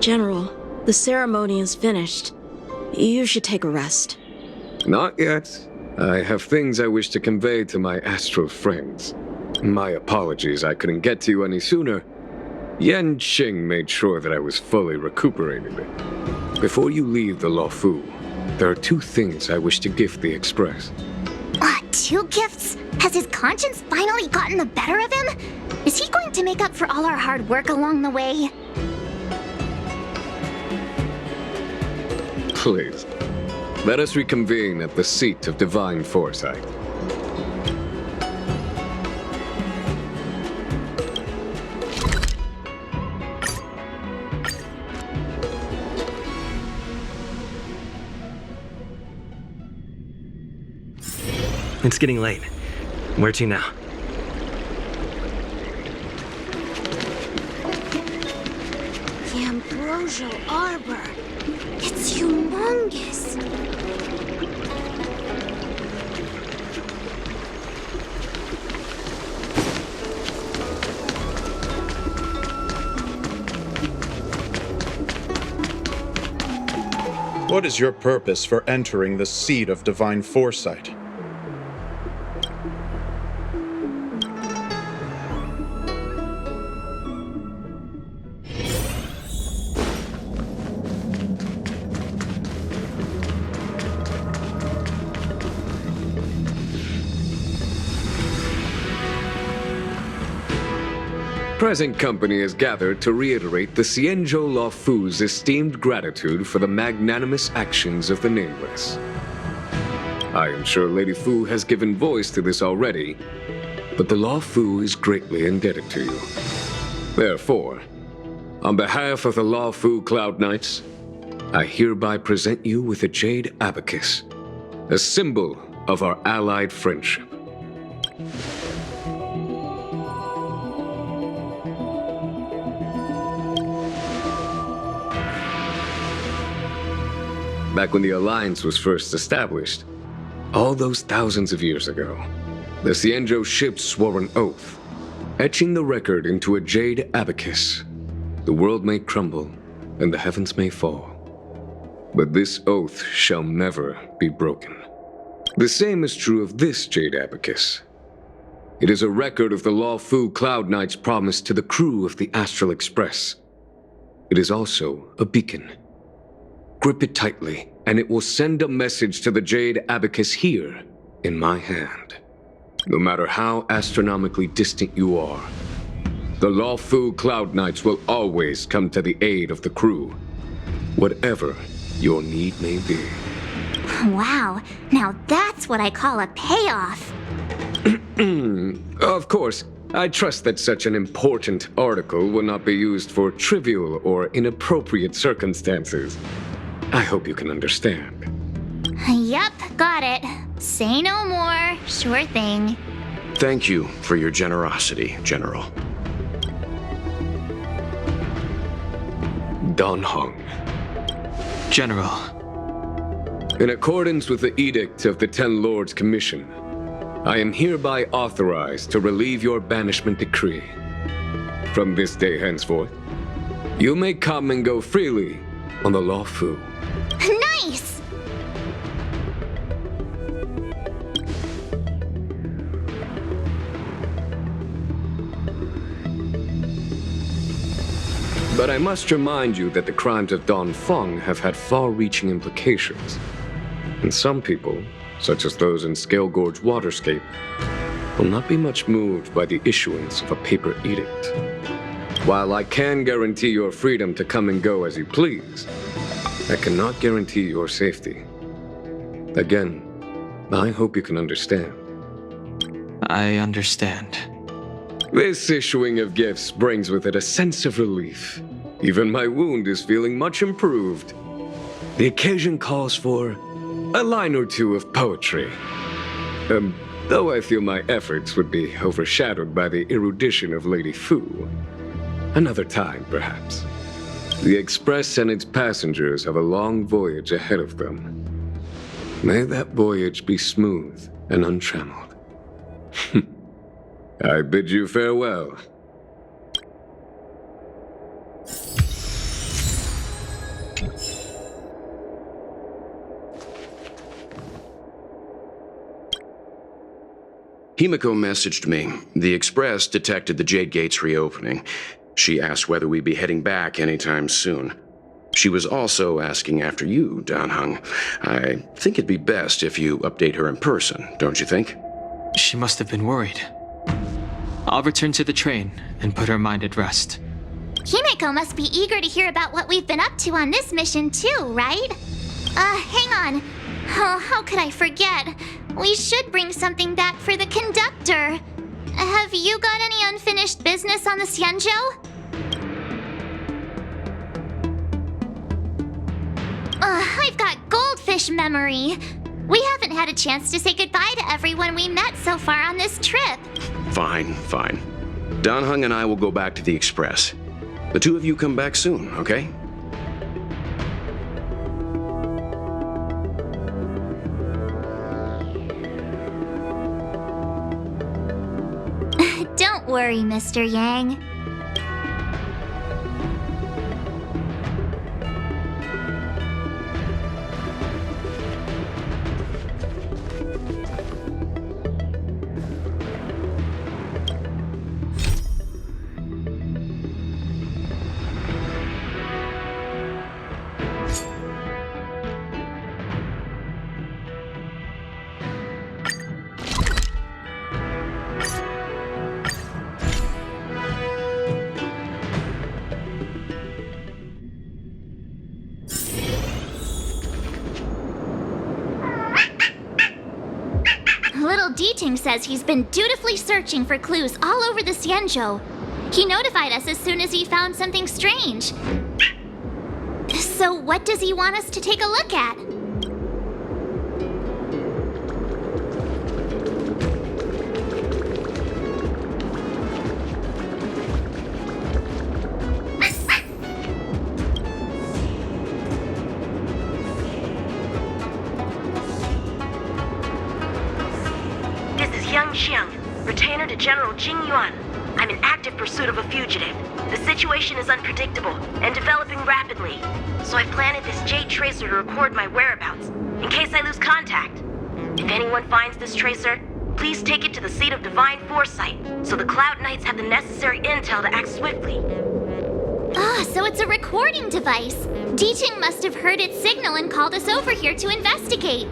General, the ceremony is finished. You should take a rest. Not yet. I have things I wish to convey to my astral friends. My apologies I couldn't get to you any sooner. Yanqing made sure that I was fully recuperated. Before you leave the Luofu, there are 2 things I wish to gift the Express. 2 gifts? Has his conscience finally gotten the better of him? Is he going to make up for all our hard work along the way? Please, let us reconvene at the seat of divine foresight. It's getting late. Where to now? The Ambrosial Arbor. It's humongous. What is your purpose for entering the seat of divine foresight? Present company is gathered to reiterate the Xianzhou Luofu's esteemed gratitude for the magnanimous actions of the Nameless. I am sure Lady Fu has given voice to this already, but the Luofu is greatly indebted to you. Therefore, on behalf of the Luofu Cloud Knights, I hereby present you with a jade abacus, a symbol of our allied friendship. Back when the Alliance was first established, all those thousands of years ago, the Xianzhou ships swore an oath, etching the record into a jade abacus. The world may crumble, and the heavens may fall, but this oath shall never be broken. The same is true of this jade abacus. It is a record of the Luofu Cloud Knight's promise to the crew of the Astral Express. It is also a beacon. Grip it tightly, and it will send a message to the jade abacus here, in my hand. No matter how astronomically distant you are, the Luofu Cloud Knights will always come to the aid of the crew, whatever your need may be. Wow, now that's what I call a payoff. Of course, I trust that such an important article will not be used for trivial or inappropriate circumstances. I hope you can understand. Yup, got it. Say no more. Sure thing. Thank you for your generosity, General. Dan Heng. General. In accordance with the Edict of the Ten Lords Commission, I am hereby authorized to relieve your banishment decree. From this day henceforth, you may come and go freely on the Luofu. Nice! But I must remind you that the crimes of Dongfeng have had far-reaching implications. And some people, such as those in Scale Gorge Waterscape, will not be much moved by the issuance of a paper edict. While I can guarantee your freedom to come and go as you please, I cannot guarantee your safety. Again, I hope you can understand. I understand. This issuing of gifts brings with it a sense of relief. Even my wound is feeling much improved. The occasion calls for a line or two of poetry. Though I feel my efforts would be overshadowed by the erudition of Lady Fu. Another time, perhaps. The Express and its passengers have a long voyage ahead of them. May that voyage be smooth and untrammeled. I bid you farewell. Himiko messaged me. The Express detected the Jade Gates reopening. She asked whether we'd be heading back anytime soon. She was also asking after you, Dan-hung. I think it'd be best if you update her in person, don't you think? She must have been worried. I'll return to the train and put her mind at rest. Himeko must be eager to hear about what we've been up to on this mission too, right? Hang on. Oh, how could I forget? We should bring something back for the conductor. Have you got any unfinished business on the Xianzhou? I've got goldfish memory. We haven't had a chance to say goodbye to everyone we met so far on this trip. Fine. Dan-hung and I will go back to the Express. The two of you come back soon, okay? Don't worry, Mr. Yang. Little Deeting says he's been dutifully searching for clues all over the Xianzhou. He notified us as soon as he found something strange. So what does he want us to take a look at? Xiang, retainer to General Jing Yuan. I'm in active pursuit of a fugitive. The situation is unpredictable and developing rapidly, so I've planted this Jade tracer to record my whereabouts, in case I lose contact. If anyone finds this tracer, please take it to the seat of Divine Foresight, so the Cloud Knights have the necessary intel to act swiftly. So it's a recording device. Deeting must have heard its signal and called us over here to investigate.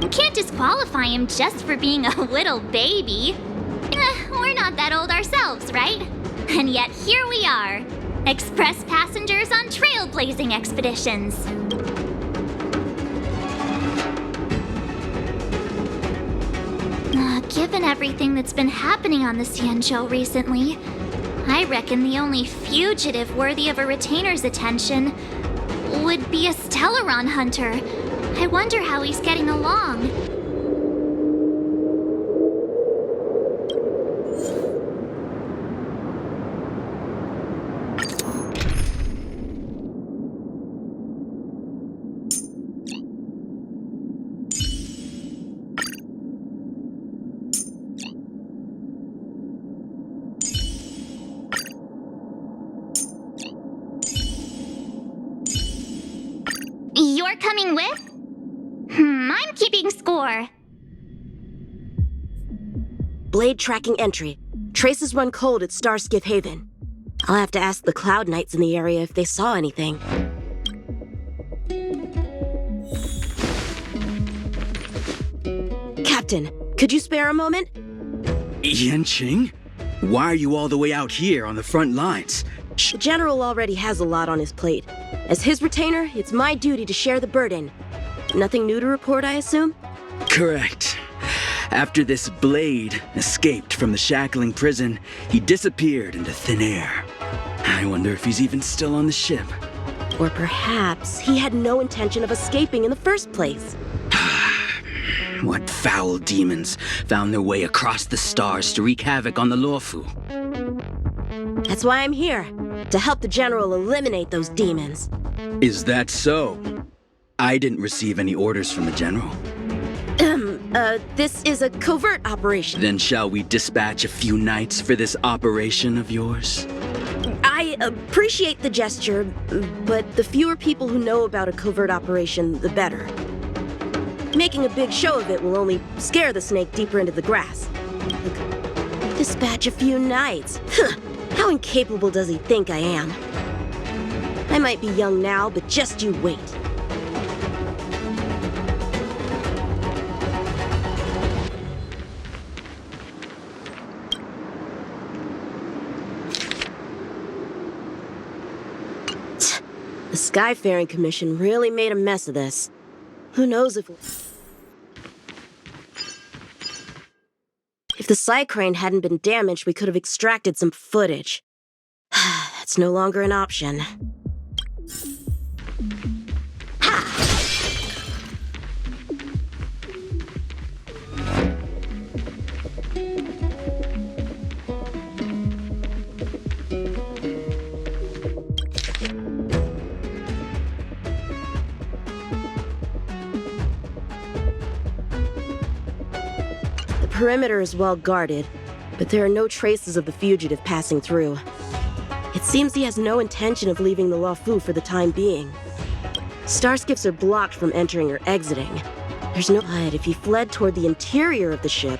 We can't disqualify him just for being a little baby. We're not that old ourselves, right? And yet here we are, express passengers on trailblazing expeditions. Given everything that's been happening on the Xianzhou recently, I reckon the only fugitive worthy of a retainer's attention would be a Stellaron hunter. I wonder how he's getting along. You're coming with? I'm keeping score. Blade tracking entry. Traces run cold at Starskiff Haven. I'll have to ask the Cloud Knights in the area if they saw anything. Captain, could you spare a moment? Yanqing? Why are you all the way out here on the front lines? The General already has a lot on his plate. As his retainer, it's my duty to share the burden. Nothing new to report, I assume? Correct. After this Blade escaped from the shackling prison, he disappeared into thin air. I wonder if he's even still on the ship. Or perhaps he had no intention of escaping in the first place. What foul demons found their way across the stars to wreak havoc on the Luofu? That's why I'm here, to help the General eliminate those demons. Is that so? I didn't receive any orders from the General. This is a covert operation. Then shall we dispatch a few knights for this operation of yours? I appreciate the gesture, but the fewer people who know about a covert operation, the better. Making a big show of it will only scare the snake deeper into the grass. Dispatch a few knights. How incapable does he think I am? I might be young now, but just you wait. The Skyfaring Commission really made a mess of this. Who knows if the Psycrane hadn't been damaged, we could have extracted some footage. That's no longer an option. The perimeter is well guarded, but there are no traces of the fugitive passing through. It seems he has no intention of leaving the Luofu for the time being. Starskiffs are blocked from entering or exiting. There's no hide. If he fled toward the interior of the ship,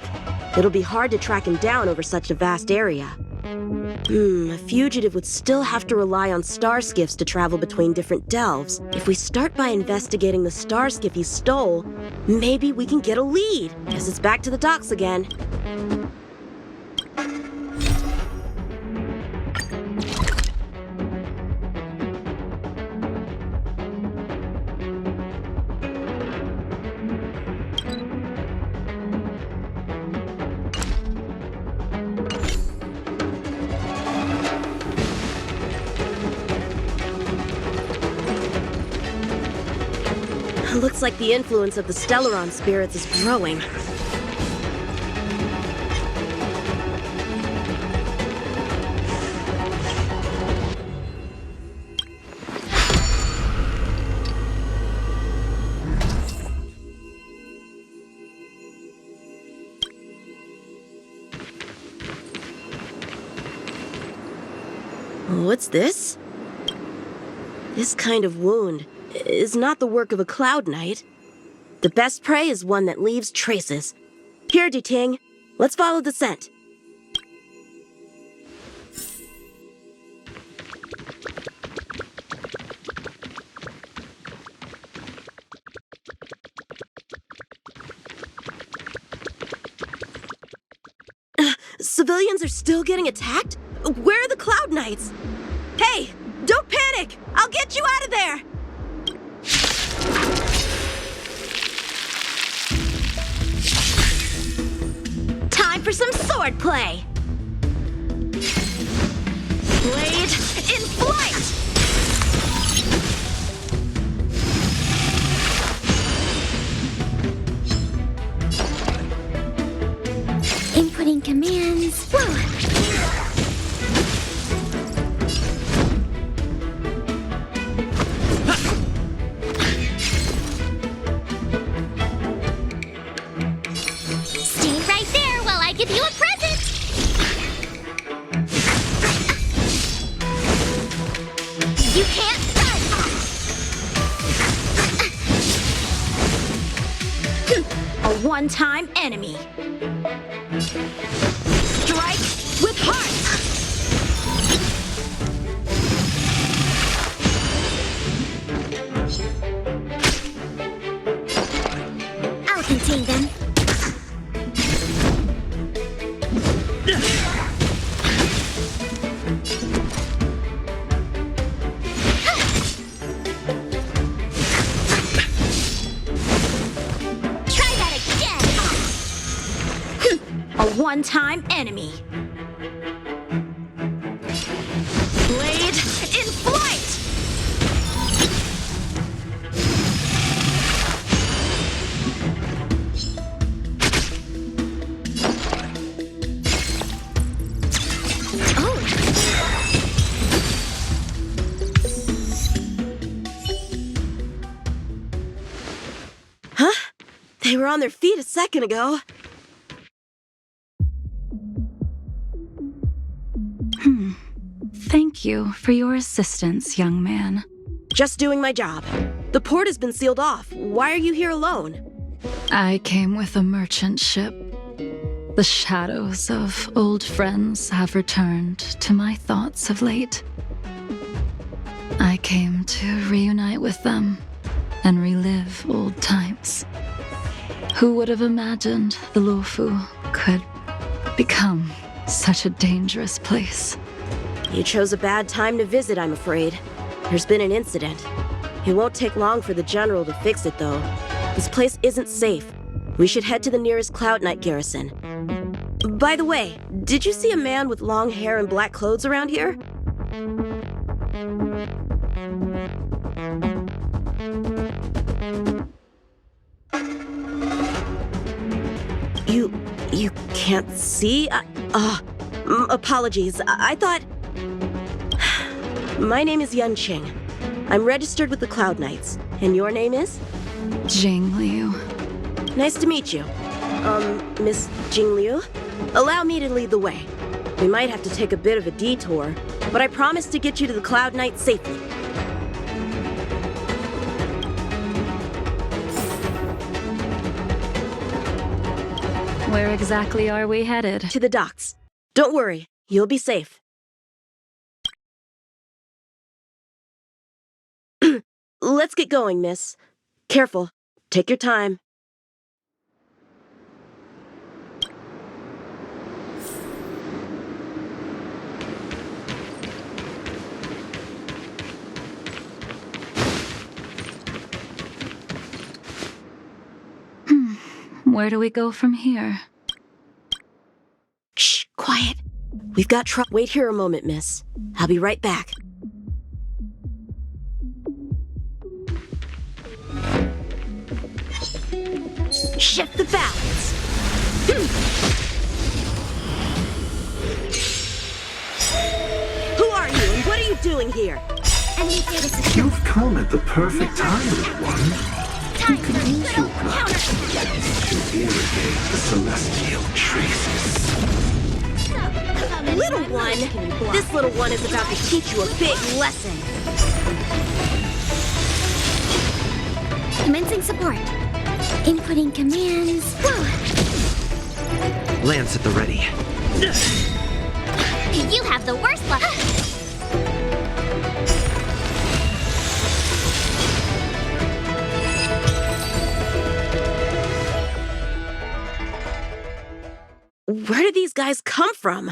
it'll be hard to track him down over such a vast area. A fugitive would still have to rely on starskiffs to travel between different delves. If we start by investigating the starskiff he stole, maybe we can get a lead. Guess it's back to the docks again. Looks like the influence of the Stellaron spirits is growing. What's this? This kind of wound is not the work of a Cloud Knight. The best prey is one that leaves traces. Here, Duting, let's follow the scent. Civilians are still getting attacked? Where are the Cloud Knights? Hey, don't panic! I'll get you out of there! Time for some sword play! Blade in flight! Inputting commands. Whoa. Give you a present! You can't run! A one-time enemy. Strike with heart! I'll contain them. One-time enemy. Blade in flight! Oh! Huh? They were on their feet a second ago. Thank you for your assistance, young man. Just doing my job. The port has been sealed off. Why are you here alone? I came with a merchant ship. The shadows of old friends have returned to my thoughts of late. I came to reunite with them and relive old times. Who would have imagined the Luofu could become such a dangerous place? You chose a bad time to visit, I'm afraid. There's been an incident. It won't take long for the General to fix it, though. This place isn't safe. We should head to the nearest Cloud Knight garrison. By the way, did you see a man with long hair and black clothes around here? You can't see? Apologies. I thought... My name is Xianzhou. I'm registered with the Cloud Knights. And your name is? Jing Liu. Nice to meet you. Miss Jing Liu? Allow me to lead the way. We might have to take a bit of a detour, but I promise to get you to the Cloud Knights safely. Where exactly are we headed? To the docks. Don't worry, you'll be safe. Let's get going, miss. Careful. Take your time. Where do we go from here? Shh, quiet. We've got Wait here a moment, miss. I'll be right back. Shift the balance. Who are you and what are you doing here? You've come at the perfect time, little one. We could use your blood to irrigate the celestial traces. Little one? This little one is about to teach you a big lesson. Commencing support. Inputting commands. Go! Lance at the ready. You have the worst luck. Where did these guys come from?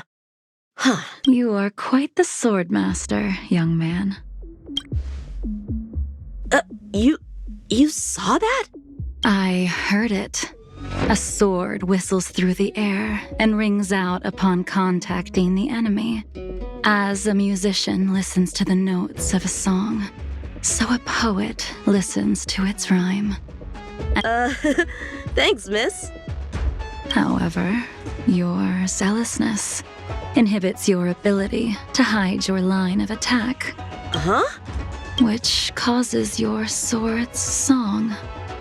Huh. You are quite the sword master, young man. You saw that? I heard it. A sword whistles through the air and rings out upon contacting the enemy. As a musician listens to the notes of a song, so a poet listens to its rhyme. Thanks, miss. However, your zealousness inhibits your ability to hide your line of attack. Uh-huh? Which causes your sword's song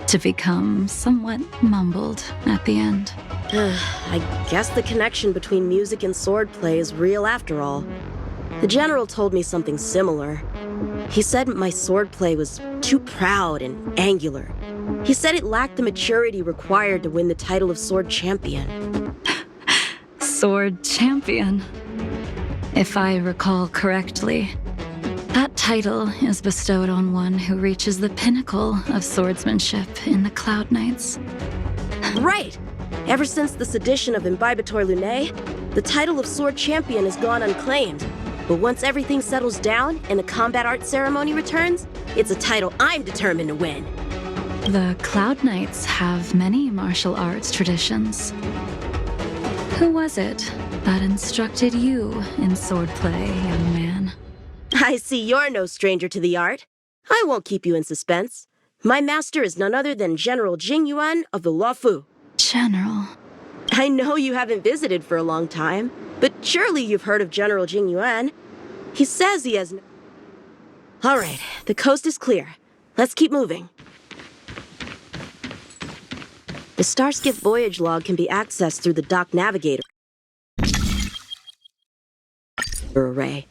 to become somewhat mumbled at the end. I guess the connection between music and swordplay is real after all. The General told me something similar. He said my swordplay was too proud and angular. He said it lacked the maturity required to win the title of Sword Champion. Sword Champion. If I recall correctly, that title is bestowed on one who reaches the pinnacle of swordsmanship in the Cloud Knights. Right! Ever since the sedition of Imbibitor Lunae, the title of Sword Champion has gone unclaimed. But once everything settles down and the combat art ceremony returns, it's a title I'm determined to win. The Cloud Knights have many martial arts traditions. Who was it that instructed you in swordplay, young man? I see you're no stranger to the art. I won't keep you in suspense. My master is none other than General Jing Yuan of the Luofu. General? I know you haven't visited for a long time, but surely you've heard of General Jing Yuan. He says he has no... All right, the coast is clear. Let's keep moving. The Starskip voyage log can be accessed through the dock navigator array.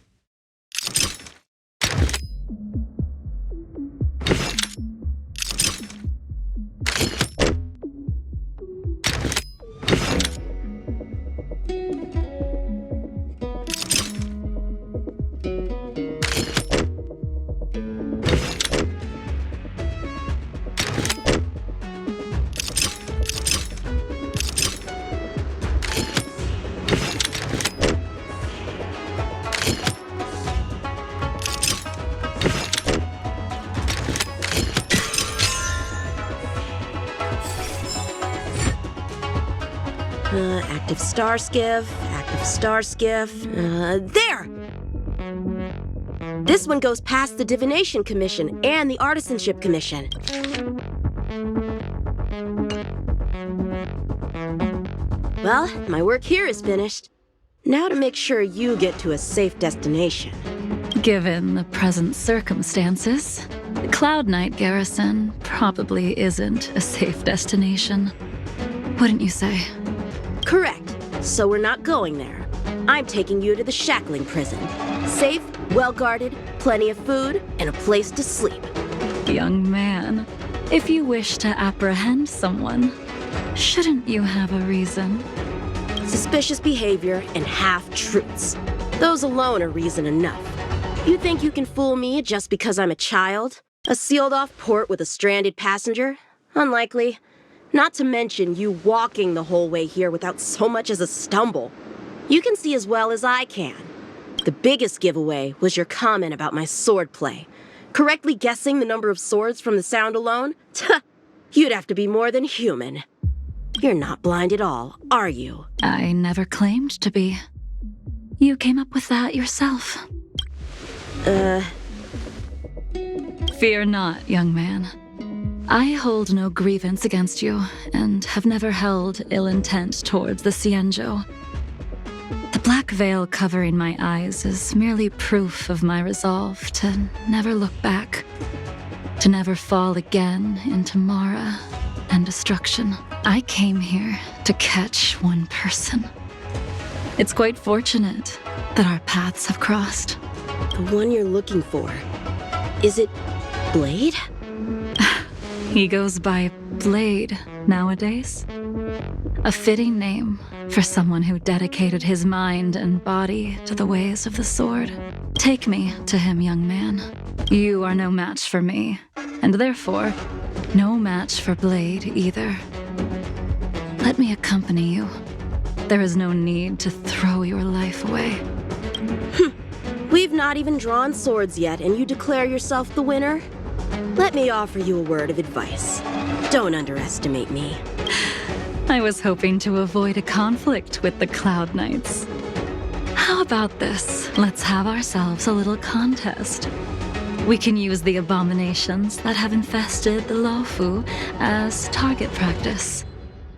active star skiff, active star skiff. There! This one goes past the Divination Commission and the Artisanship Commission. Well, my work here is finished. Now to make sure you get to a safe destination. Given the present circumstances, the Cloud Knight Garrison probably isn't a safe destination. Wouldn't you say? Correct. So we're not going there. I'm taking you to the shackling prison. Safe, well-guarded, plenty of food, and a place to sleep. Young man, if you wish to apprehend someone, shouldn't you have a reason? Suspicious behavior and half-truths. Those alone are reason enough. You think you can fool me just because I'm a child? A sealed-off port with a stranded passenger? Unlikely. Not to mention you walking the whole way here without so much as a stumble. You can see as well as I can. The biggest giveaway was your comment about my swordplay. Correctly guessing the number of swords from the sound alone? Tuh, you'd have to be more than human. You're not blind at all, are you? I never claimed to be. You came up with that yourself. Fear not, young man. I hold no grievance against you, and have never held ill intent towards the Xianzhou. The black veil covering my eyes is merely proof of my resolve to never look back, to never fall again into Mara and destruction. I came here to catch one person. It's quite fortunate that our paths have crossed. The one you're looking for. Is it Blade? He goes by Blade nowadays. A fitting name for someone who dedicated his mind and body to the ways of the sword. Take me to him, young man. You are no match for me, and therefore, no match for Blade either. Let me accompany you. There is no need to throw your life away. We've not even drawn swords yet, and you declare yourself the winner? Let me offer you a word of advice. Don't underestimate me. I was hoping to avoid a conflict with the Cloud Knights. How about this? Let's have ourselves a little contest. We can use the abominations that have infested the Luofu as target practice,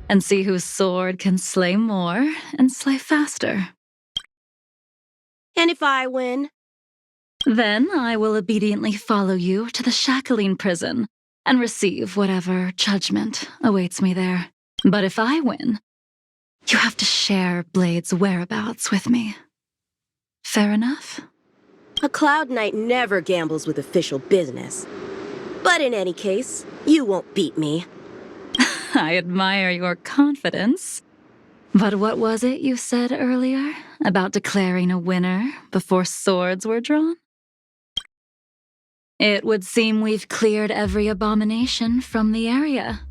and see whose sword can slay more and slay faster. And if I win? Then I will obediently follow you to the shackling prison and receive whatever judgment awaits me there. But if I win, you have to share Blade's whereabouts with me. Fair enough? A Cloud Knight never gambles with official business. But in any case, you won't beat me. I admire your confidence. But what was it you said earlier about declaring a winner before swords were drawn? It would seem we've cleared every abomination from the area.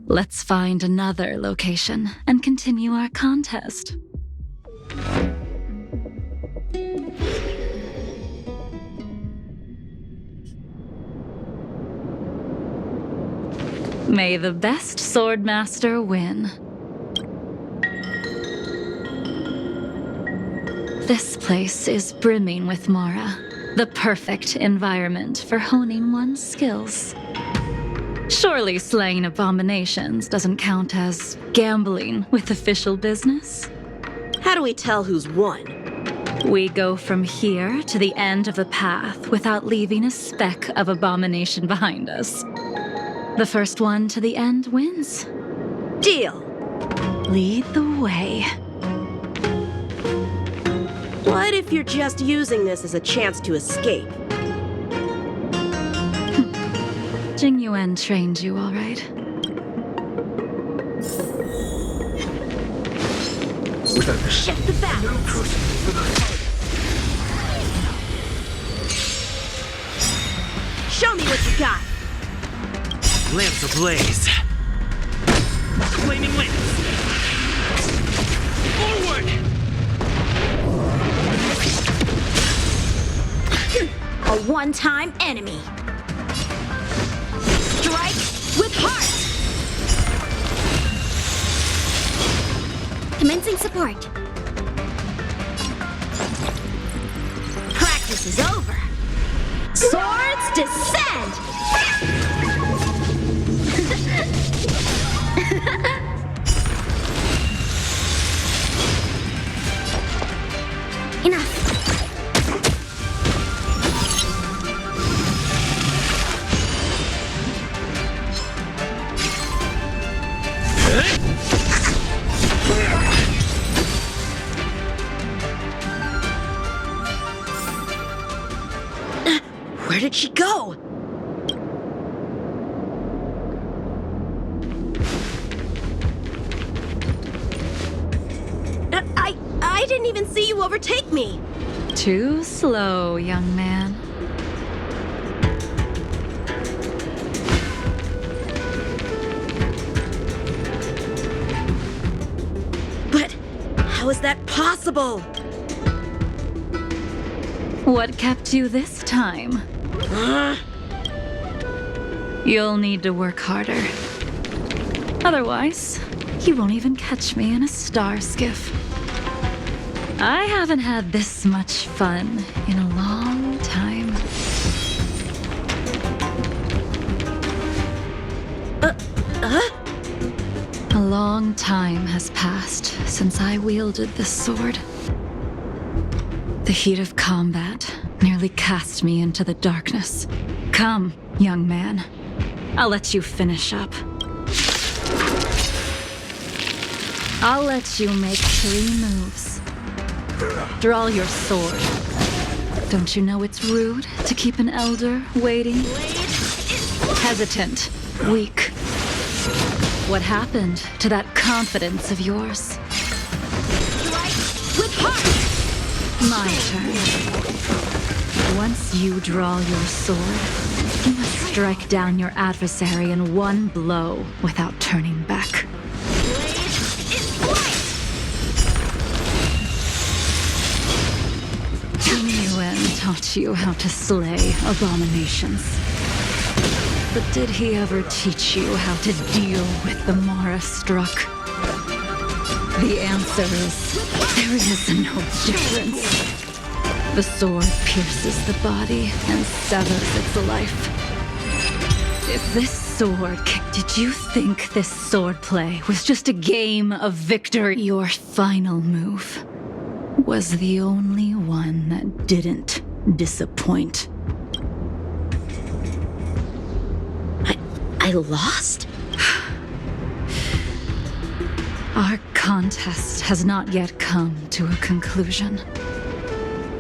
Let's find another location and continue our contest. May the best swordmaster win. This place is brimming with Mara, the perfect environment for honing one's skills. Surely slaying abominations doesn't count as gambling with official business? How do we tell who's won? We go from here to the end of the path without leaving a speck of abomination behind us. The first one to the end wins. Deal. Lead the way. What if you're just using this as a chance to escape? Jing Yuan trained you, all right? Check the balance. Show me what you got. Lamps ablaze. Flaming lamps. Forward! A one-time enemy. Strike with heart! Commencing support. Practice is over. Swords descend! Enough. Where did she go? I didn't even see you overtake me. Too slow, young man. But how is that possible? What kept you this time? You'll need to work harder. Otherwise, you won't even catch me in a star skiff. I haven't had this much fun in a long time. A long time has passed since I wielded this sword. The heat of combat nearly cast me into the darkness. Come, young man. I'll let you finish up. I'll let you make 3 moves. Draw your sword. Don't you know it's rude to keep an elder waiting? Hesitant, weak. What happened to that confidence of yours? With heart! My turn. Once you draw your sword, you must strike down your adversary in one blow without turning back. Yuan taught you how to slay abominations. But did he ever teach you how to deal with the Mara struck? The answer is, there is no difference. The sword pierces the body and severs its life. If this sword did you think this swordplay was just a game of victory? Your final move was the only one that didn't disappoint. I lost? Our contest has not yet come to a conclusion.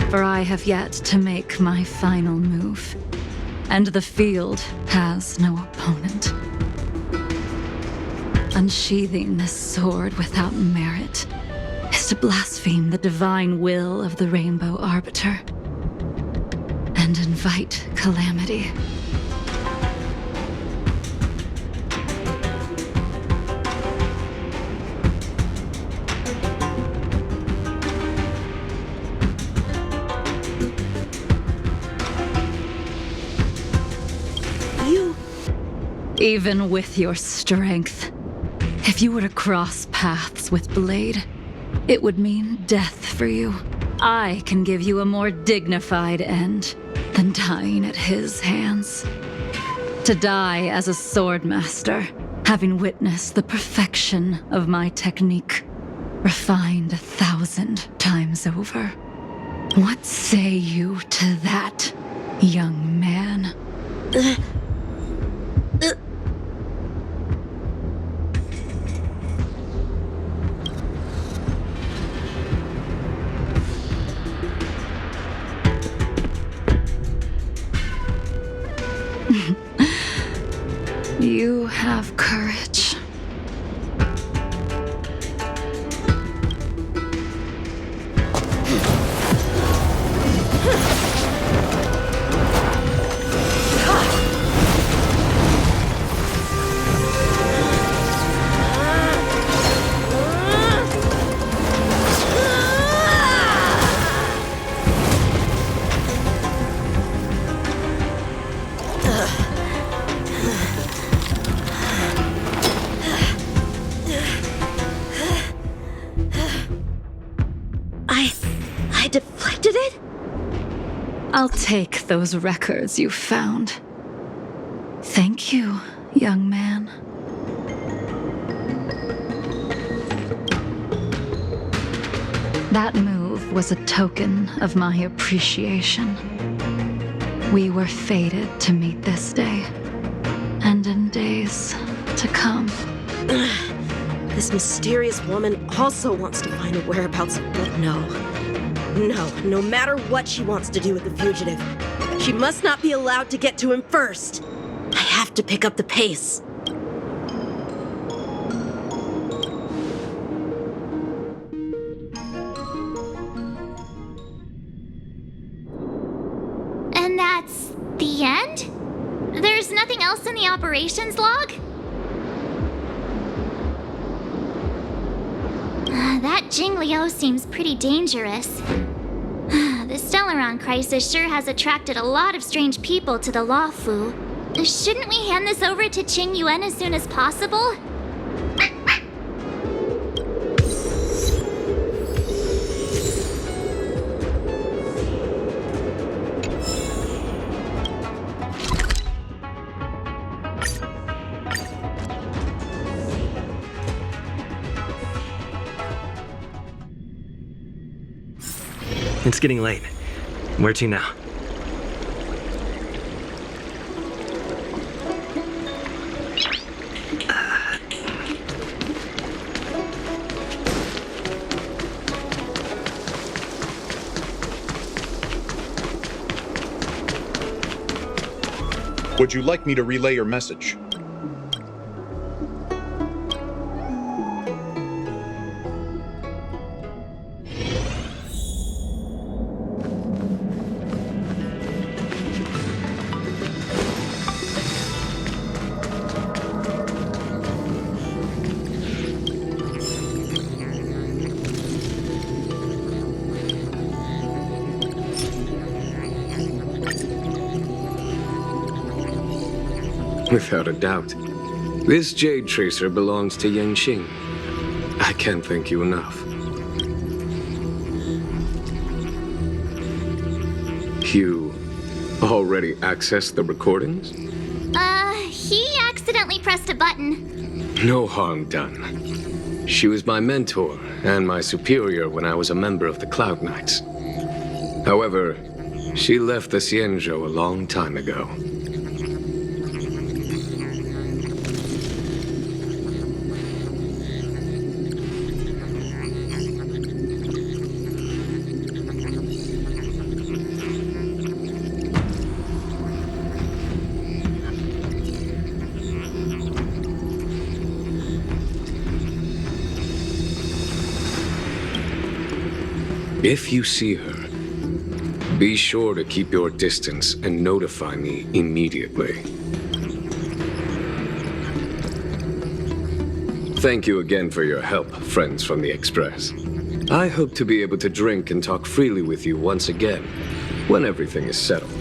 For I have yet to make my final move, and the field has no opponent. Unsheathing this sword without merit is to blaspheme the divine will of the Rainbow Arbiter and invite calamity. Even with your strength, if you were to cross paths with Blade, it would mean death for you. I can give you a more dignified end than dying at his hands. To die as a swordmaster, having witnessed the perfection of my technique, refined 1,000 times over. What say you to that, young man? You have courage. I deflected it? I'll take those records you found. Thank you, young man. That move was a token of my appreciation. We were fated to meet this day, and in days to come. This mysterious woman also wants to find the whereabouts of... But no matter what she wants to do with the fugitive, she must not be allowed to get to him first. I have to pick up the pace. And that's the end? There's nothing else in the operations log? That Jing Liu seems pretty dangerous. The Stellaron crisis sure has attracted a lot of strange people to the Luofu. Shouldn't we hand this over to Qing Yuan as soon as possible? It's getting late. Where to now? Would you like me to relay your message? Without a doubt. This Jade Tracer belongs to Yanqing. I can't thank you enough. You already accessed the recordings? He accidentally pressed a button. No harm done. She was my mentor and my superior when I was a member of the Cloud Knights. However, she left the Xianzhou a long time ago. If you see her, be sure to keep your distance and notify me immediately. Thank you again for your help, friends from the Express. I hope to be able to drink and talk freely with you once again, when everything is settled.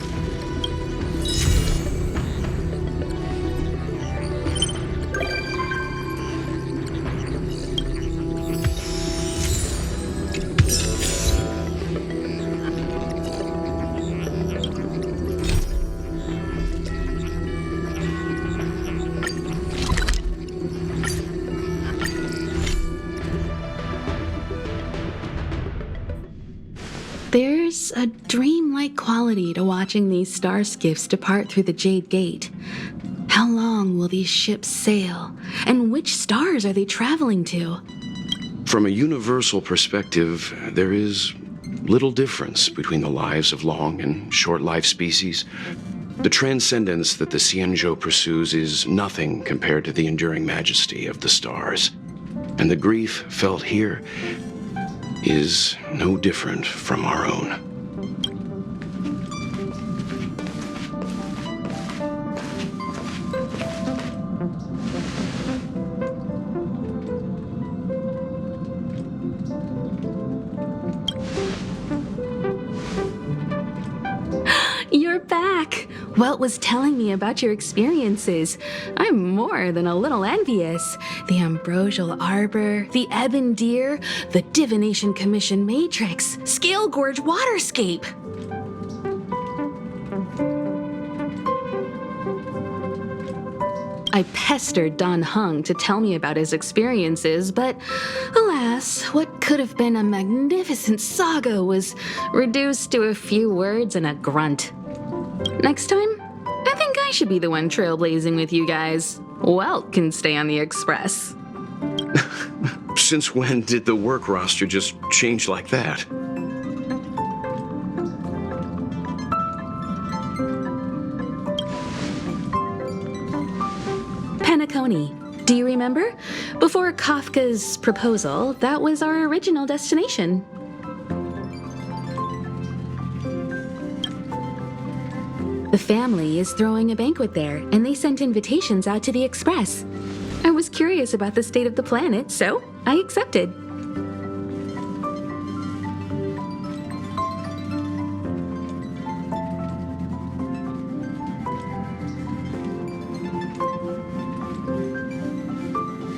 There's a dreamlike quality to watching these star skiffs depart through the Jade Gate. How long will these ships sail? And which stars are they traveling to? From a universal perspective, there is little difference between the lives of long and short-lived species. The transcendence that the Xianzhou pursues is nothing compared to the enduring majesty of the stars. And the grief felt here is no different from our own. You're back! Welt was telling me about your experiences. I'm more than a little envious. The Ambrosial Arbor, the Ebon Deer, the Divination Commission Matrix, Scale Gorge Waterscape. I pestered Dan Heng to tell me about his experiences, but alas, what could have been a magnificent saga was reduced to a few words and a grunt. Next time, I think I should be the one trailblazing with you guys. Welt can stay on the Express. Since when did the work roster just change like that? Penacony. Do you remember? Before Kafka's proposal, that was our original destination. The family is throwing a banquet there, and they sent invitations out to the Express. I was curious about the state of the planet, so I accepted.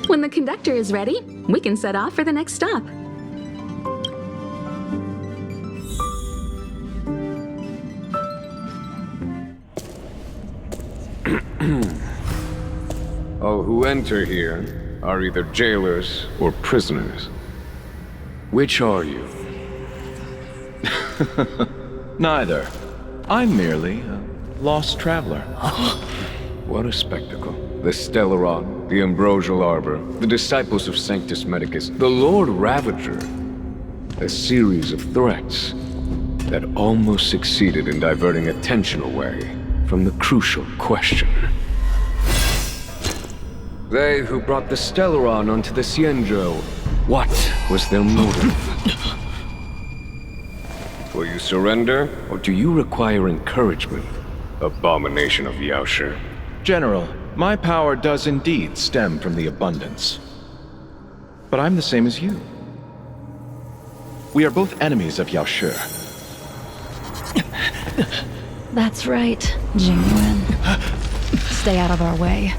When the conductor is ready, we can set off for the next stop. All who enter here are either jailers or prisoners. Which are you? Neither. I'm merely a lost traveler. What a spectacle. The Stellaron, the Ambrosial Arbor, the Disciples of Sanctus Medicus, the Lord Ravager. A series of threats that almost succeeded in diverting attention away from the crucial question. They who brought the Stellaron onto the Xianzhou, what was their motive? Will you surrender, or do you require encouragement, abomination of Yaoshi? General, my power does indeed stem from the abundance. But I'm the same as you. We are both enemies of Yaoshi. That's right, Jingyuan. Stay out of our way.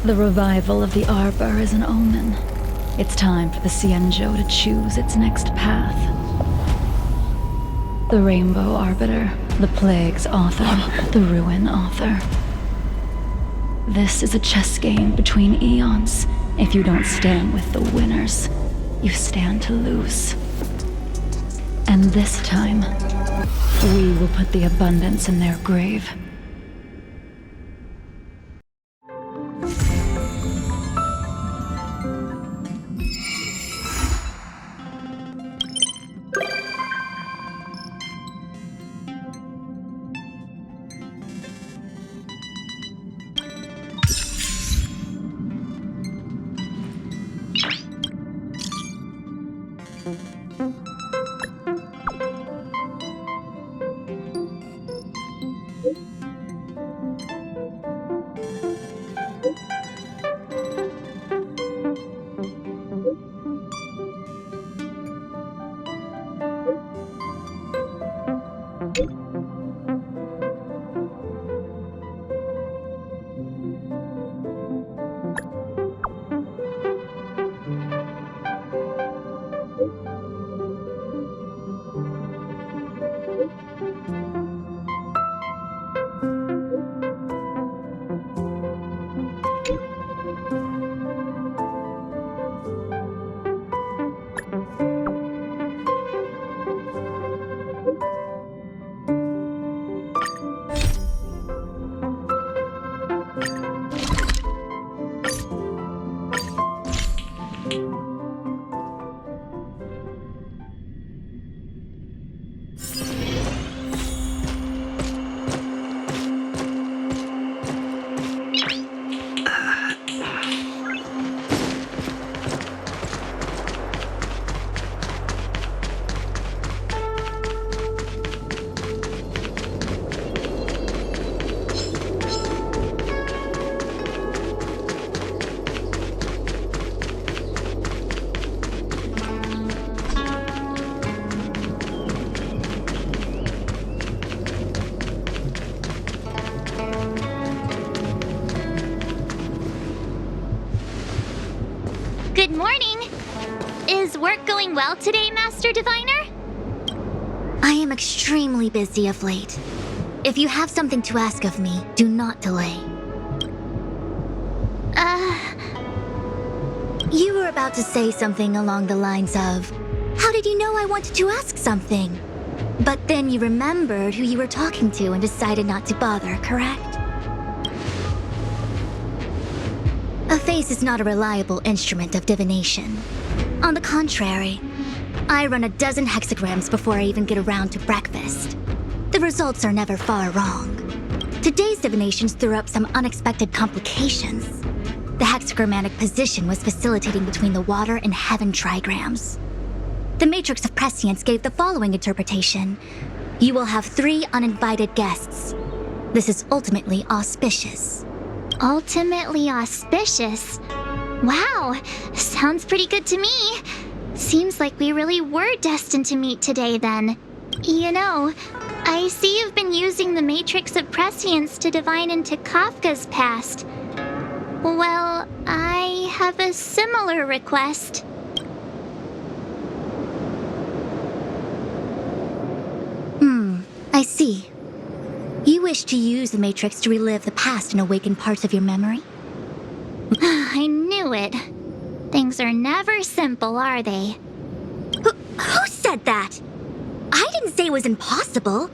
The revival of the Arbor is an omen. It's time for the Xianzhou to choose its next path. The Rainbow Arbiter, the Plague's author, the Ruin author. This is a chess game between eons. If you don't stand with the winners, you stand to lose. And this time, we will put the abundance in their grave. doing well today, Master Diviner? I am extremely busy of late. If you have something to ask of me, do not delay. You were about to say something along the lines of, how did you know I wanted to ask something? But then you remembered who you were talking to and decided not to bother, correct? A face is not a reliable instrument of divination. On the contrary, I run a dozen hexagrams before I even get around to breakfast. The results are never far wrong. Today's divinations threw up some unexpected complications. The hexagrammatic position was facilitating between the water and heaven trigrams. The matrix of prescience gave the following interpretation. You will have 3 uninvited guests. This is ultimately auspicious. Ultimately auspicious? Wow, sounds pretty good to me. Seems like we really were destined to meet today then. You know, I see you've been using the matrix of prescience to divine into Kafka's past. Well, I have a similar request. I see. You wish to use the Matrix to relive the past and awaken parts of your memory? I knew it. Things are never simple, are they? Who said that? I didn't say it was impossible.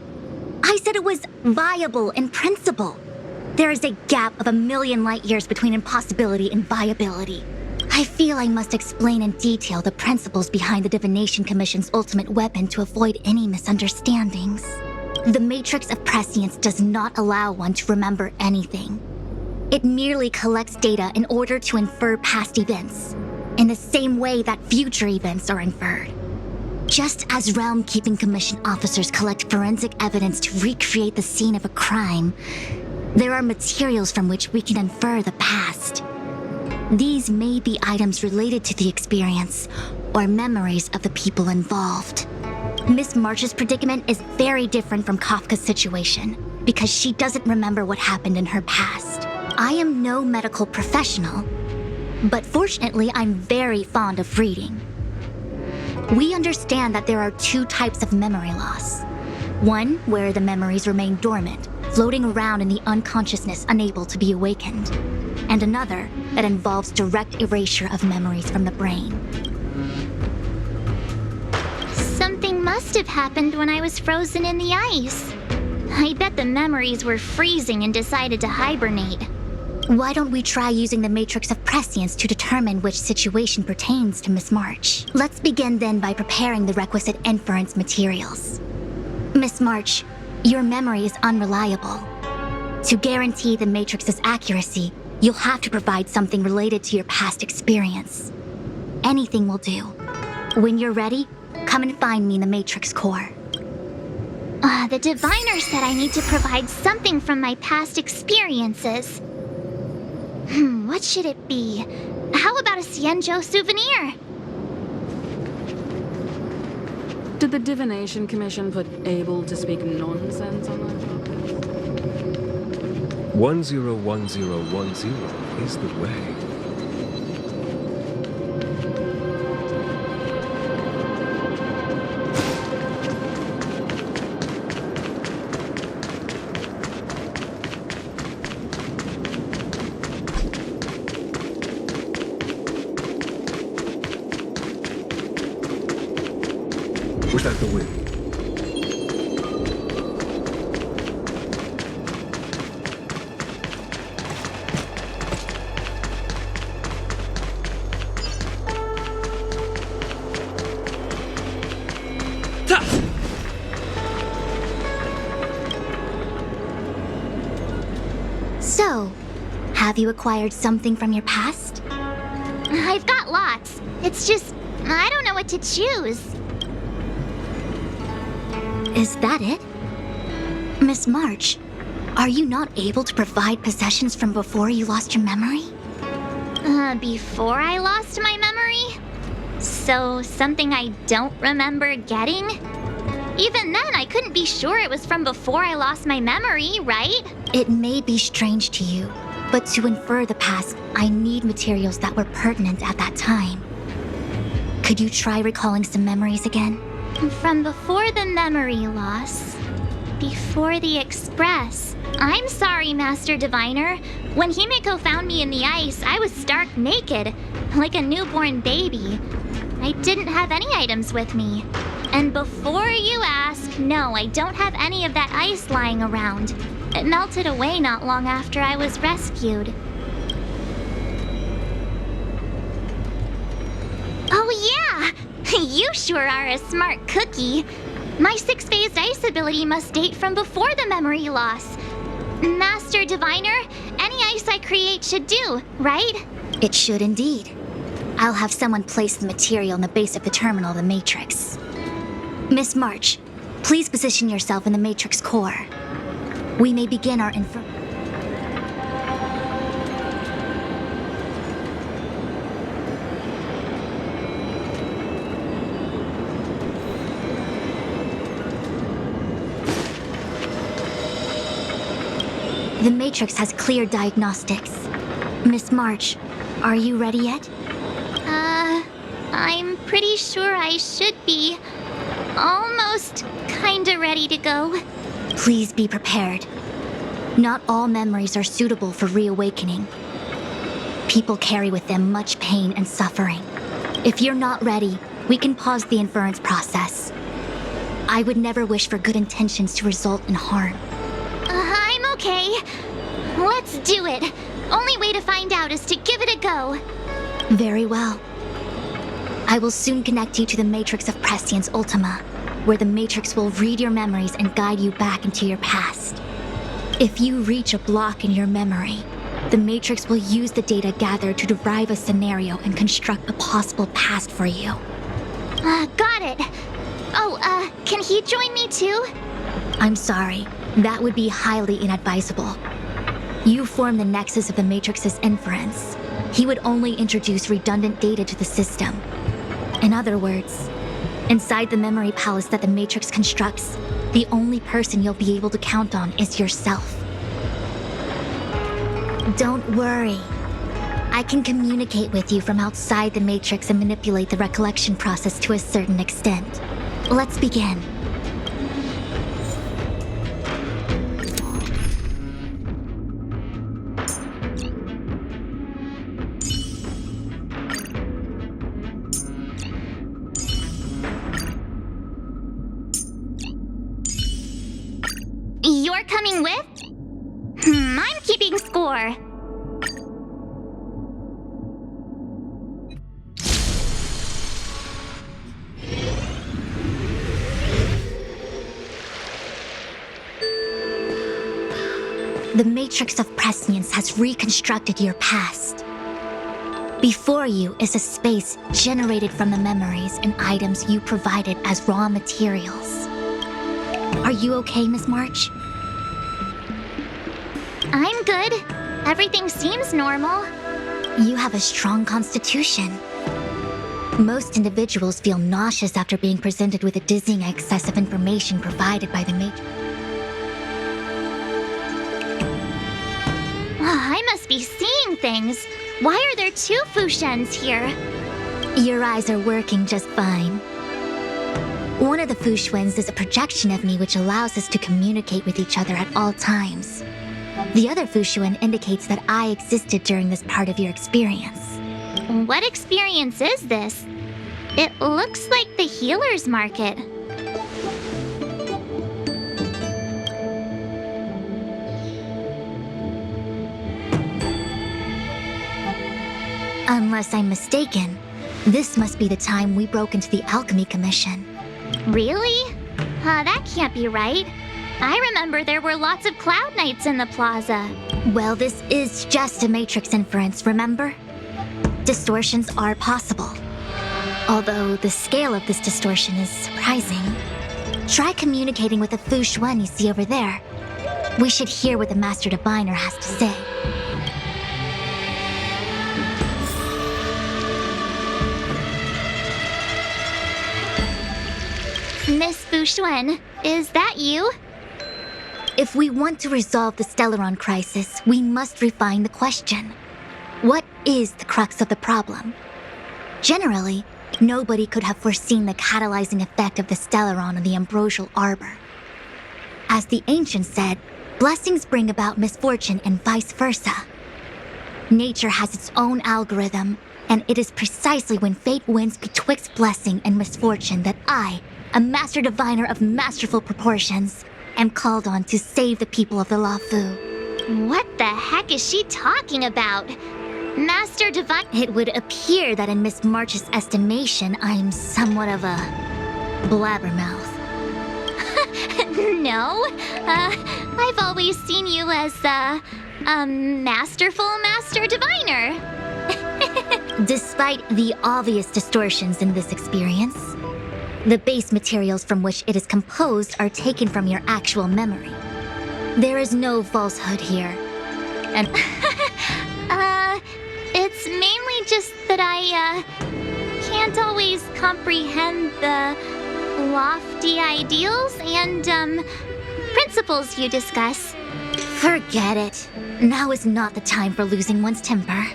I said it was viable in principle. There is a gap of 1,000,000 light years between impossibility and viability. I feel I must explain in detail the principles behind the Divination Commission's ultimate weapon to avoid any misunderstandings. The Matrix of Prescience does not allow one to remember anything. It merely collects data in order to infer past events, in the same way that future events are inferred. Just as Realm Keeping Commission officers collect forensic evidence to recreate the scene of a crime, there are materials from which we can infer the past. These may be items related to the experience, or memories of the people involved. Miss March's predicament is very different from Kafka's situation, because she doesn't remember what happened in her past. I am no medical professional, but fortunately I'm very fond of reading. We understand that there are 2 types of memory loss. One where the memories remain dormant, floating around in the unconsciousness unable to be awakened, and another that involves direct erasure of memories from the brain. Something must have happened when I was frozen in the ice. I bet the memories were freezing and decided to hibernate. Why don't we try using the Matrix of Prescience to determine which situation pertains to Miss March? Let's begin then by preparing the requisite inference materials. Miss March, your memory is unreliable. To guarantee the Matrix's accuracy, you'll have to provide something related to your past experience. Anything will do. When you're ready, come and find me in the Matrix core. The diviner said I need to provide something from my past experiences. What should it be? How about a Xianzhou souvenir? Did the Divination Commission put able to speak nonsense on that? 101010 is the way. Was that the wind? So, have you acquired something from your past? I've got lots. It's just, I don't know what to choose. Is that it? Miss March, are you not able to provide possessions from before you lost your memory? Before I lost my memory? So, something I don't remember getting? Even then, I couldn't be sure it was from before I lost my memory, right? It may be strange to you, but to infer the past, I need materials that were pertinent at that time. Could you try recalling some memories again? From before the memory loss. Before the Express. I'm sorry, Master Diviner. When Himiko found me in the ice, I was stark naked, like a newborn baby. I didn't have any items with me. And before you ask, no, I don't have any of that ice lying around. It melted away not long after I was rescued. Oh yeah! You sure are a smart cookie. My 6-phased ice ability must date from before the memory loss. Master Diviner, any ice I create should do, right? It should indeed. I'll have someone place the material in the base of the terminal of the Matrix. Miss March, please position yourself in the Matrix core. We may begin our The Matrix has clear diagnostics. Miss March, are you ready yet? I'm pretty sure I should be. Almost kinda ready to go. Please be prepared. Not all memories are suitable for reawakening. People carry with them much pain and suffering. If you're not ready, we can pause the inference process. I would never wish for good intentions to result in harm. I'm okay. Let's do it. Only way to find out is to give it a go. Very well. I will soon connect you to the Matrix of Prescience Ultima, where the Matrix will read your memories and guide you back into your past. If you reach a block in your memory, the Matrix will use the data gathered to derive a scenario and construct a possible past for you. Got it. Oh, can he join me too? I'm sorry. That would be highly inadvisable. You form the nexus of the Matrix's inference. He would only introduce redundant data to the system. In other words, inside the memory palace that the Matrix constructs, the only person you'll be able to count on is yourself. Don't worry. I can communicate with you from outside the Matrix and manipulate the recollection process to a certain extent. Let's begin. You're coming with? I'm keeping score. The Matrix of Prescience has reconstructed your past. Before you is a space generated from the memories and items you provided as raw materials. Are you okay, Miss March? I'm good. Everything seems normal. You have a strong constitution. Most individuals feel nauseous after being presented with a dizzying excess of information provided by the Matrix. I must be seeing things. Why are there 2 Fushens here? Your eyes are working just fine. One of the Fushwens is a projection of me which allows us to communicate with each other at all times. The other Fushuen indicates that I existed during this part of your experience. What experience is this? It looks like the healer's market. Unless I'm mistaken, this must be the time we broke into the Alchemy Commission. Really? That can't be right. I remember there were lots of Cloud Knights in the plaza. Well, this is just a Matrix inference, remember? Distortions are possible. Although the scale of this distortion is surprising. Try communicating with the Fushuen you see over there. We should hear what the Master Diviner has to say. Miss Fushuen, is that you? If we want to resolve the Stellaron crisis, we must refine the question. What is the crux of the problem? Generally, Nobody could have foreseen the catalyzing effect of the Stellaron on the ambrosial arbor. As the ancients said, blessings bring about misfortune and vice versa. Nature has its own algorithm, and it is precisely when fate wins betwixt blessing and misfortune that I, a master diviner of masterful proportions, am called on to save the people of the Luofu. What the heck is she talking about? Master Divine? It would appear that in Miss March's estimation, I'm somewhat of a blabbermouth. No, I've always seen you as a masterful master diviner. Despite the obvious distortions in this experience, the base materials from which it is composed are taken from your actual memory. There is no falsehood here. And it's mainly just that I can't always comprehend the lofty ideals and principles you discuss. Forget it. Now is not the time for losing one's temper.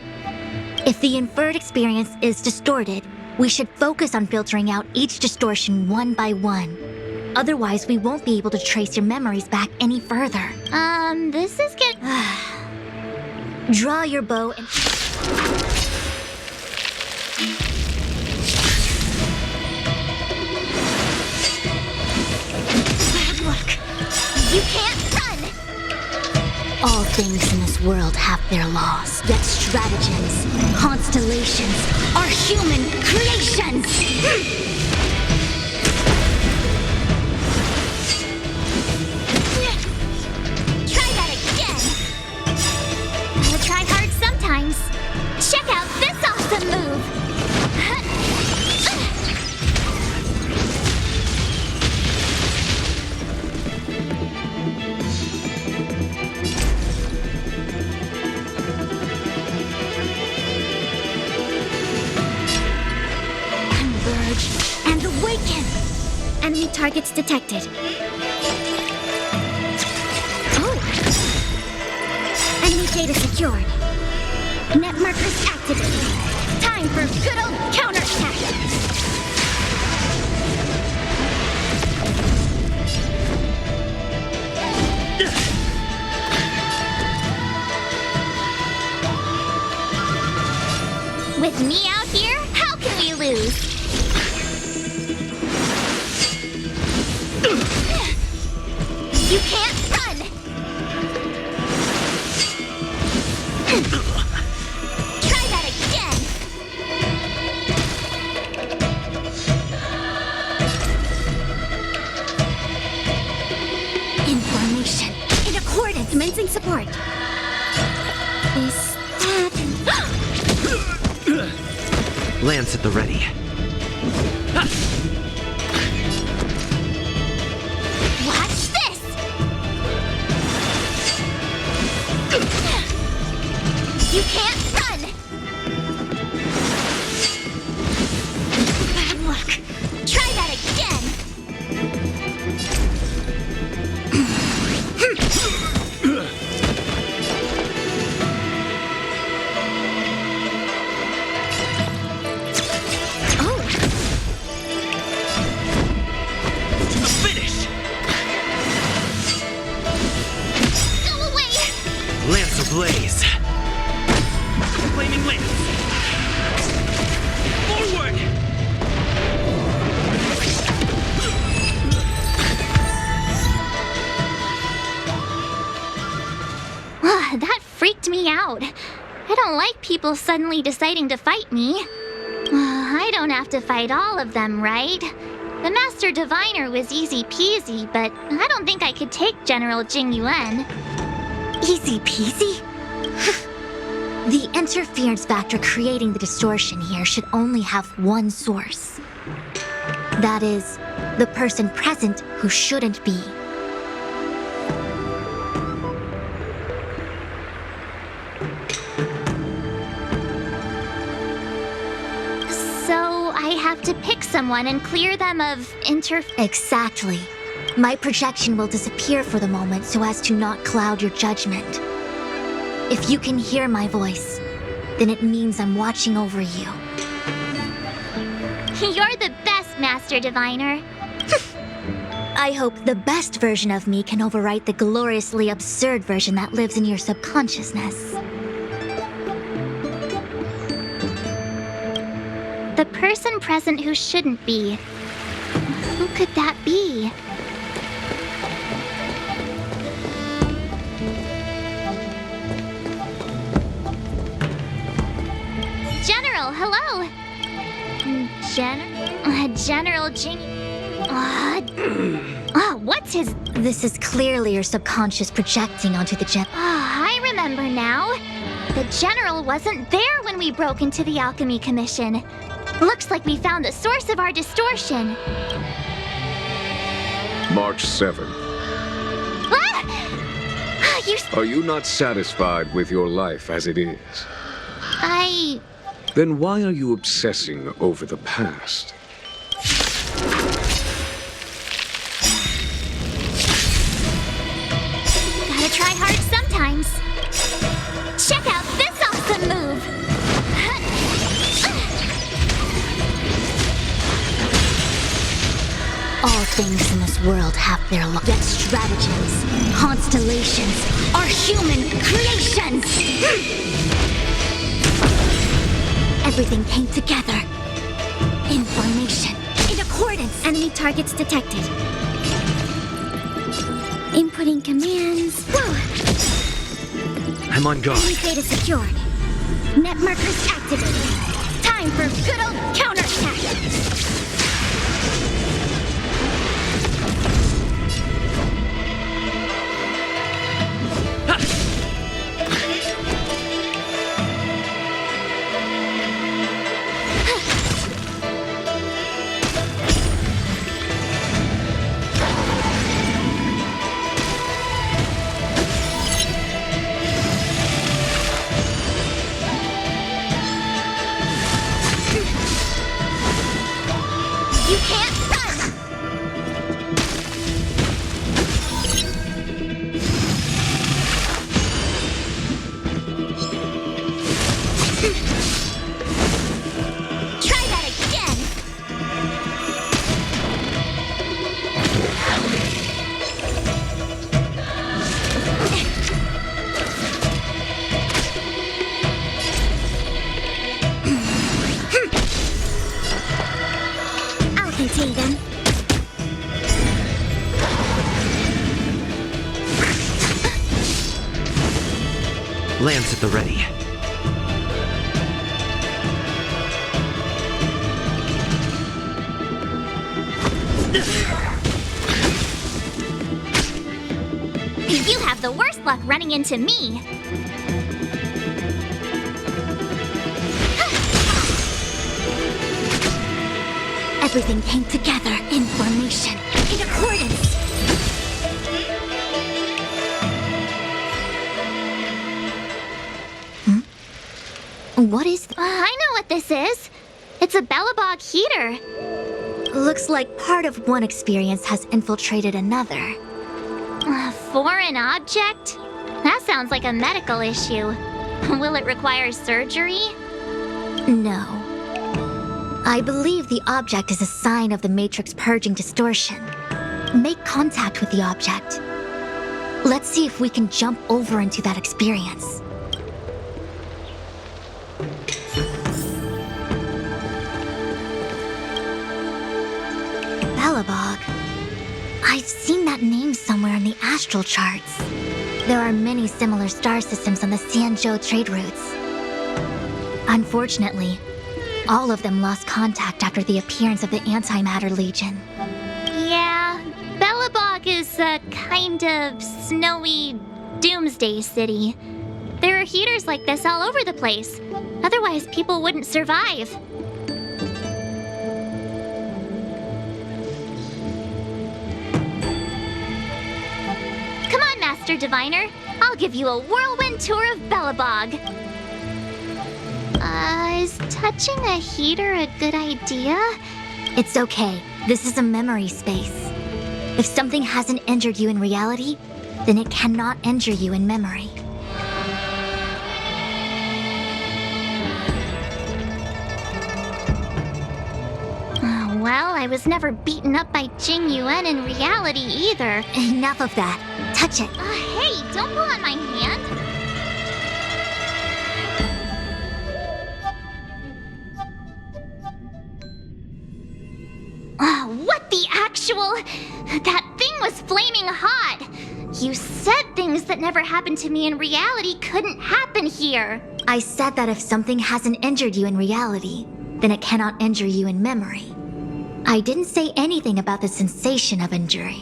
If the inferred experience is distorted, we should focus on filtering out each distortion one by one. Otherwise, we won't be able to trace your memories back any further. This is getting... Draw your bow and... Bad luck. You can't run! All things in this world have their laws, yet stratagems, constellations, are human creations! Try that again! I try hard sometimes. Check out this awesome move! And awaken! Enemy targets detected. Oh! Enemy data secured. Net markers activated. Time for good old counterattack! With me out here, how can we lose? You can't run! Try that again! Information. In accordance. Commencing support. Is that... Lance at the ready. Watch this! You can't run! Bad luck. Try that again! Finish! Go away! Lance ablaze. Flaming lance. Forward! That freaked me out. I don't like people suddenly deciding to fight me. I don't have to fight all of them, right? The Master Diviner was easy peasy, but I don't think I could take General Jing Yuan. Easy peasy? The interference factor creating the distortion here should only have one source. That is, the person present who shouldn't be. So I have to pick someone and clear them of Exactly. My projection will disappear for the moment so as to not cloud your judgment. If you can hear my voice, then it means I'm watching over you. You're the best, Master Diviner. I hope the best version of me can overwrite the gloriously absurd version that lives in your subconsciousness. The person present who shouldn't be. Who could that be? General, hello! General Jing... what's his... This is clearly your subconscious projecting onto the I remember now. The General wasn't there when we broke into the Alchemy Commission. Looks like we found the source of our distortion. March 7th. Are you not satisfied with your life as it is? Then why are you obsessing over the past? Gotta try hard sometimes. Check out this awesome move! All things in this world have their yet stratagems, constellations, are human creations! Everything came together. In formation. In accordance. Enemy targets detected. Inputting commands. Whoa. I'm on guard. Enemy data secured. Net markers activated. Time for good old counterattack. You can't run! Try that again! I'll contain them. Lance at the ready. You have the worst luck running into me. Everything came together in formation. In accordance. What is... I know what this is. It's a Belobog heater. Looks like part of one experience has infiltrated another. A foreign object? That sounds like a medical issue. Will it require surgery? No. I believe the object is a sign of the Matrix purging distortion. Make contact with the object. Let's see if we can jump over into that experience. Belobog. I've seen that name somewhere in the astral charts. There are many similar star systems on the Xianzhou trade routes. Unfortunately, all of them lost contact after the appearance of the Antimatter Legion. Yeah, Belobog is a kind of snowy doomsday city. There are heaters like this all over the place. Otherwise, people wouldn't survive. Come on, Master Diviner. I'll give you a whirlwind tour of Belobog. Is touching a heater a good idea? It's okay. This is a memory space. If something hasn't injured you in reality, then it cannot injure you in memory. Well, I was never beaten up by Jing Yuan in reality either. Enough of that. Touch it. Hey, don't pull on my hand. What the actual... That thing was flaming hot. You said things that never happened to me in reality couldn't happen here. I said that if something hasn't injured you in reality, then it cannot injure you in memory. I didn't say anything about the sensation of injury.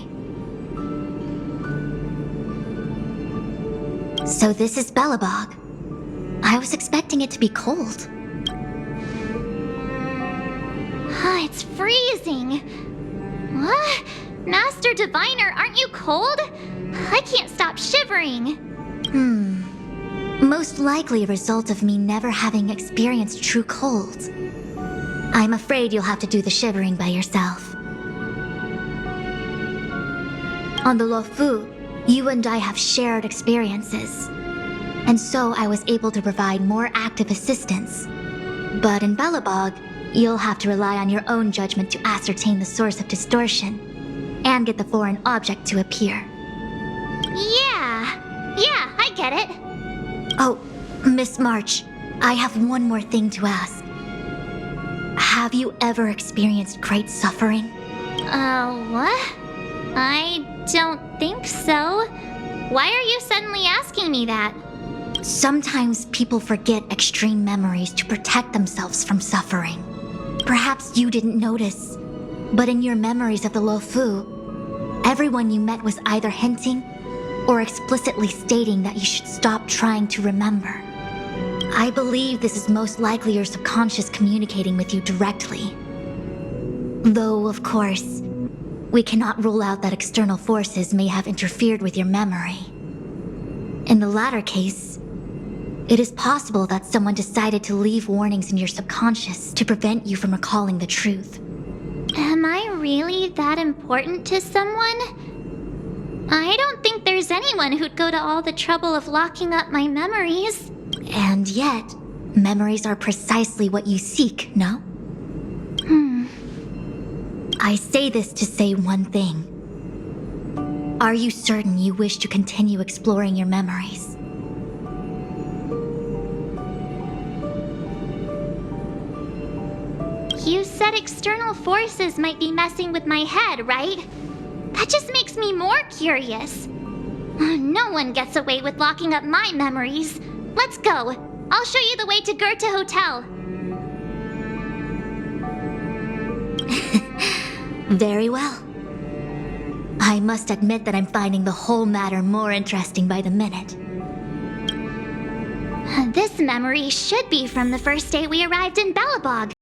So this is Belobog. I was expecting it to be cold. It's freezing. What? Master Diviner, aren't you cold? I can't stop shivering. Most likely a result of me never having experienced true cold. I'm afraid you'll have to do the shivering by yourself. On the Luofu, you and I have shared experiences, and so I was able to provide more active assistance. But in Belobog, you'll have to rely on your own judgment to ascertain the source of distortion, and get the foreign object to appear. Yeah, I get it. Oh, Miss March, I have one more thing to ask. Have you ever experienced great suffering? What? I don't think so. Why are you suddenly asking me that? Sometimes people forget extreme memories to protect themselves from suffering. Perhaps you didn't notice, but in your memories of the Luofu, everyone you met was either hinting or explicitly stating that you should stop trying to remember. I believe this is most likely your subconscious communicating with you directly. Though, of course, we cannot rule out that external forces may have interfered with your memory. In the latter case, it is possible that someone decided to leave warnings in your subconscious to prevent you from recalling the truth. Am I really that important to someone? I don't think there's anyone who'd go to all the trouble of locking up my memories. And yet, memories are precisely what you seek, no? I say this to say one thing. Are you certain you wish to continue exploring your memories? You said external forces might be messing with my head, right? That just makes me more curious. No one gets away with locking up my memories. Let's go. I'll show you the way to Goethe Hotel. Very well. I must admit that I'm finding the whole matter more interesting by the minute. This memory should be from the first day we arrived in Belobog.